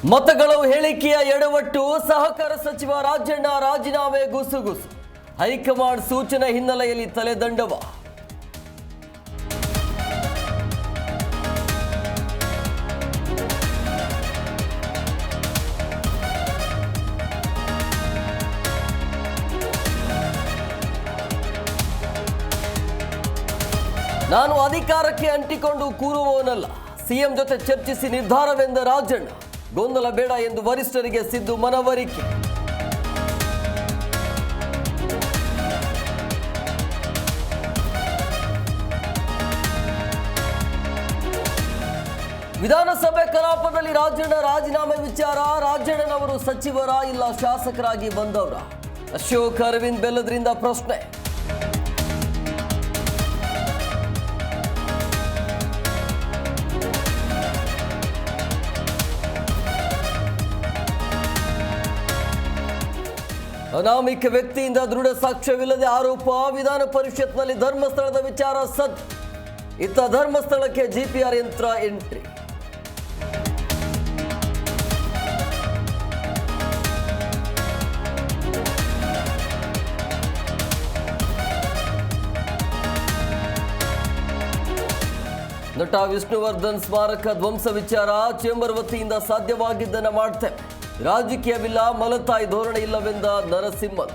ಮತಗಳು ಹೇಳಿಕೆಯ ಎಡವಟ್ಟು ಸಹಕಾರ ಸಚಿವ ರಾಜಣ್ಣ ರಾಜೀನಾಮೆ ಗುಸುಗುಸು ಹೈಕಮಾಂಡ್ ಸೂಚನೆ ಹಿನ್ನೆಲೆಯಲ್ಲಿ ತಲೆದಂಡವ. ನಾನು ಅಧಿಕಾರಕ್ಕೆ ಅಂಟಿಕೊಂಡು ಕೂರುವವನಲ್ಲ, ಸಿಎಂ ಜೊತೆ ಚರ್ಚಿಸಿ ನಿರ್ಧಾರವೆಂದ ರಾಜಣ್ಣ. ಗೊಂದಲ ಬೇಡ ಎಂದು ವರಿಷ್ಠರಿಗೆ ಸಿದ್ದು ಮನವರಿಕೆ. ವಿಧಾನಸಭೆ ಕಲಾಪದಲ್ಲಿ ರಾಜಣ್ಣ ರಾಜೀನಾಮೆ ವಿಚಾರ. ರಾಜಣ್ಣನವರು ಸಚಿವರ ಇಲ್ಲ ಶಾಸಕರಾಗಿ ಬಂದವರ? ಅಶೋಕ್ ಅರವಿಂದ್ ಬೆಲ್ಲದ್ರಿಂದ ಪ್ರಶ್ನೆ. ಅನಾಮಿಕ ವ್ಯಕ್ತಿಯಿಂದ ದೃಢ ಸಾಕ್ಷ್ಯವಿಲ್ಲದೆ ಆರೋಪ. ವಿಧಾನ ಪರಿಷತ್ನಲ್ಲಿ ಧರ್ಮಸ್ಥಳದ ವಿಚಾರ ಸದ್. ಇತ್ತ ಧರ್ಮಸ್ಥಳಕ್ಕೆ ಜಿಪಿಆರ್ ಯಂತ್ರ ಎಂಟ್ರಿ. ನಟ ವಿಷ್ಣುವರ್ಧನ್ ಸ್ಮಾರಕ ಧ್ವಂಸ ವಿಚಾರ. ಚೇಂಬರ್ ವತಿಯಿಂದ ಸಾಧ್ಯವಾಗಿದ್ದನ್ನು ಮಾಡ್ತೇವೆ, ರಾಜಕೀಯವಿಲ್ಲ, ಮಲತಾಯಿ ಧೋರಣೆ ಇಲ್ಲವೆಂದ ನರಸಿಂಹನ್.